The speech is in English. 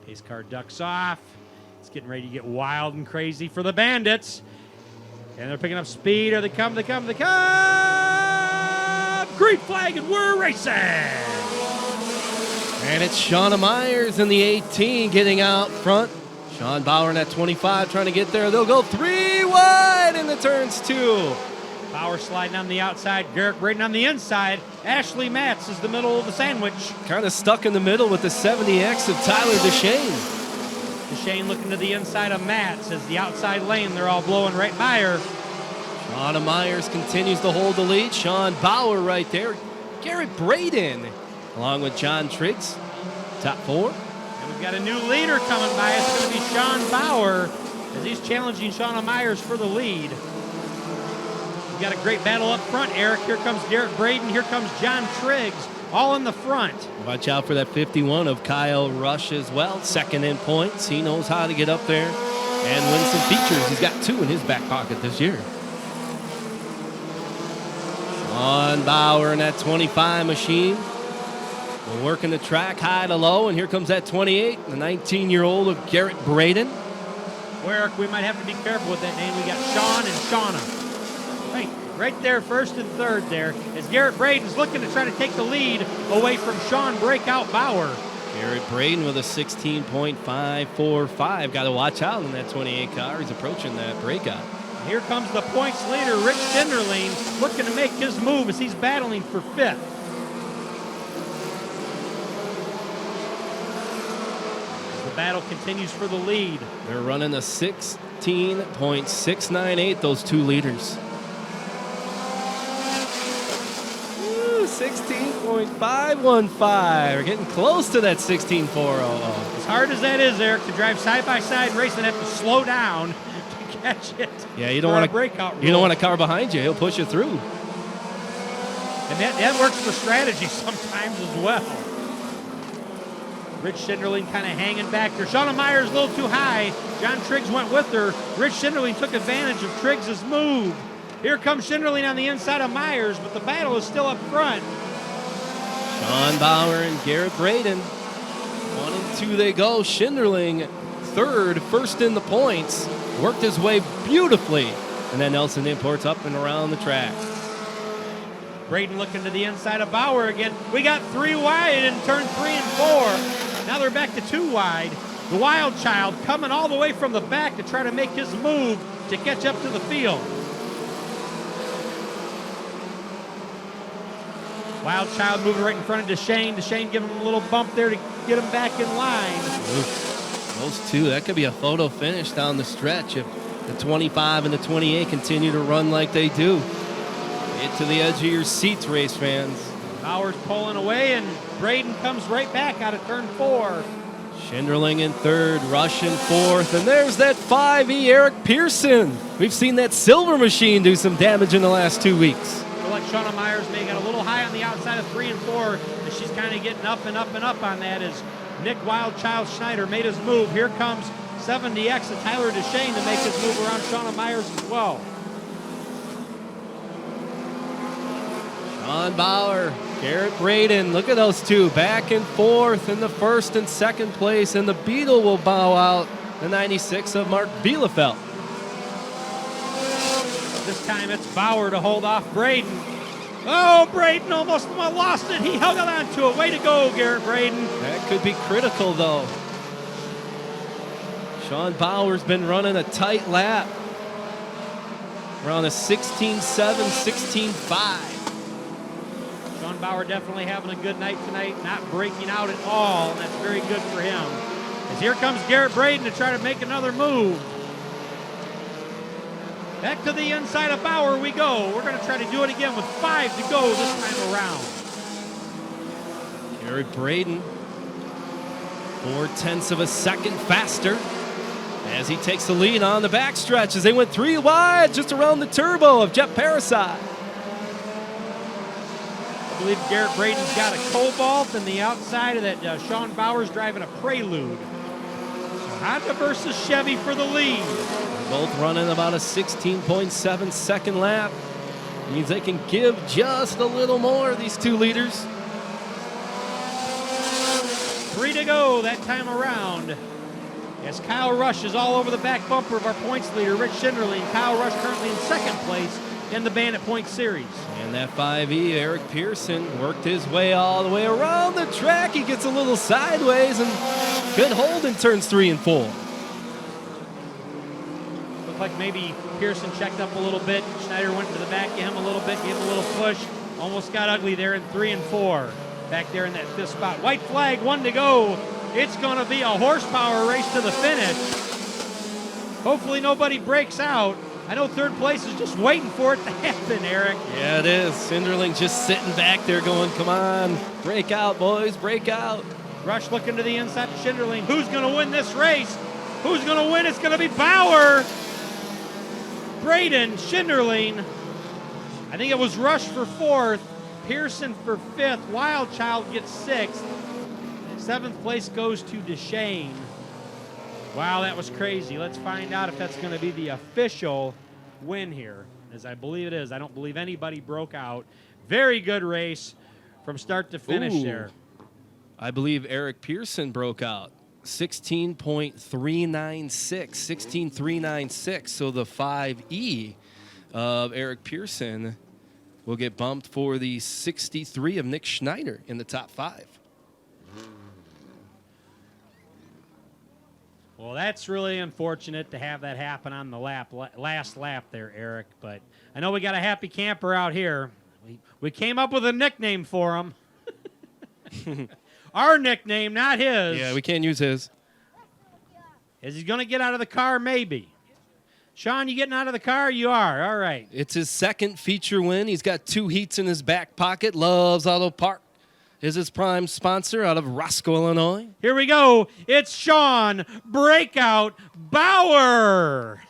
Pace car ducks off. It's getting ready to get wild and crazy for the Bandits. And they're picking up speed. Here they come, they come, they come! Green flag, and we're racing! And it's Shauna Myers in the 18 getting out front. Sean Bauer in that 25 trying to get there. They'll go 3 wide in the turns 2. Bauer sliding on the outside, Garrett Braden on the inside. Ashley Matz is the middle of the sandwich. Kind of stuck in the middle with the 70X of Tyler Deshane. Deshane looking to the inside of Matz as the outside lane, they're all blowing right by her. Shauna Myers continues to hold the lead. Sean Bauer right there. Garrett Braden along with John Triggs, top 4. And we've got a new leader coming by. It's going to be Sean Bauer as he's challenging Shauna Myers for the lead. We've got a great battle up front, Eric. Here comes Garrett Braden. Here comes John Triggs, all in the front. Watch out for that 51 of Kyle Rush as well. Second in points. He knows how to get up there and win some features. He's got 2 in his back pocket this year. Sean Bauer in that 25 machine. We're working the track high to low, and here comes that 28, the 19-year-old of Garrett Braden. Well, Eric, we might have to be careful with that name. We got Sean and Shauna. Right there, first and third there, as Garrett Braden's looking to try to take the lead away from Sean Breakout Bauer. Garrett Braden with a 16.545. Got to watch out in that 28 car. He's approaching that breakout. Here comes the points leader, Rich Dinderling, looking to make his move as he's battling for 5th. The battle continues for the lead. They're running a 16.698, those 2 leaders. 16.515. We're getting close to that 16.400. As hard as that is, Eric, to drive side by side race and have to slow down to catch it. Yeah, you don't want to breakout rule. You don't want a car behind you. He'll push you through. And that works for strategy sometimes as well. Rich Schinderling kind of hanging back there. Shauna Myers a little too high. John Triggs went with her. Rich Schinderling took advantage of Triggs' move. Here comes Schinderling on the inside of Myers, but the battle is still up front. Sean Bauer and Garrett Braden. 1 and 2 they go. Schinderling third, first in the points. Worked his way beautifully. And then Nelson Imports up and around the track. Braden looking to the inside of Bauer again. We got 3 wide in turn 3 and 4. Now they're back to 2 wide. The Wild Child coming all the way from the back to try to make his move to catch up to the field. Wild Child moving right in front of Deshane. Deshane giving him a little bump there to get him back in line. Oof. Those 2, that could be a photo finish down the stretch if the 25 and the 28 continue to run like they do. Get to the edge of your seats, race fans. Bauer's pulling away, and Braden comes right back out of turn 4. Schinderling in third, Rush in 4th, and there's that 5E Eric Pearson. We've seen that silver machine do some damage in the last 2 weeks. I feel like Shauna Myers may get a little high on the outside of 3 and 4, and she's kind of getting up and up and up on that as Nick Wildchild Schneider made his move. Here comes 70X of Tyler Deshane to make his move around Shauna Myers as well. Sean Bauer, Garrett Braden, look at those 2 back and forth in the first and second place, and the Beetle will bow out the 96 of Mark Bielefeld. This time it's Bauer to hold off Braden. Oh, Braden almost lost it. He held on to it. Way to go, Garrett Braden. That could be critical, though. Sean Bauer's been running a tight lap. Around a 16.7, 16.5. Sean Bauer definitely having a good night tonight, not breaking out at all, and that's very good for him. As here comes Garrett Braden to try to make another move. Back to the inside of Bauer we go. We're going to try to do it again with 5 to go this time around. Garrett Braden, 0.4 of a second faster as he takes the lead on the backstretch as they went 3 wide just around the turbo of Jeff Parasite. I believe Garrett Braden's got a Cobalt, and the outside of that Sean Bauer's driving a Prelude. So Honda versus Chevy for the lead. Both running about a 16.7 second lap. Means they can give just a little more, these 2 leaders. 3 to go that time around. As Kyle Rush is all over the back bumper of our points leader, Rich Schinderling. Kyle Rush currently in second place in the Bandit Point Series. And that 5E, Eric Pearson, worked his way all the way around the track. He gets a little sideways and good hold in turns 3 and 4. Looked like maybe Pearson checked up a little bit. Schneider went to the back of him a little bit, gave him a little push. Almost got ugly there in 3 and 4. Back there in that 5th spot. White flag, 1 to go. It's going to be a horsepower race to the finish. Hopefully nobody breaks out. I know third place is just waiting for it to happen, Eric. Yeah, it is. Cinderling just sitting back there going, come on, break out, boys, break out. Rush looking to the inside of Schinderling. Who's going to win this race? Who's going to win? It's going to be Bauer. Braden, Schinderling. I think it was Rush for 4th. Pearson for 5th. Wildchild gets 6th. 7th place goes to Deshane. Wow, that was crazy. Let's find out if that's going to be the official win here, as I believe it is. I don't believe anybody broke out. Very good race from start to finish there. I believe Eric Pearson broke out. 16.396, 16.396. So the 5E of Eric Pearson will get bumped for the 63 of Nick Schneider in the top 5. Well, that's really unfortunate to have that happen on the last lap there, Eric. But I know we got a happy camper out here. We came up with a nickname for him. Our nickname, not his. Yeah, we can't use his. Is he going to get out of the car? Maybe. Sean, you getting out of the car? You are. All right. It's his second feature win. He's got 2 heats in his back pocket. Loves Auto Park is his prime sponsor out of Roscoe, Illinois. Here we go. It's Sean Breakout Bauer.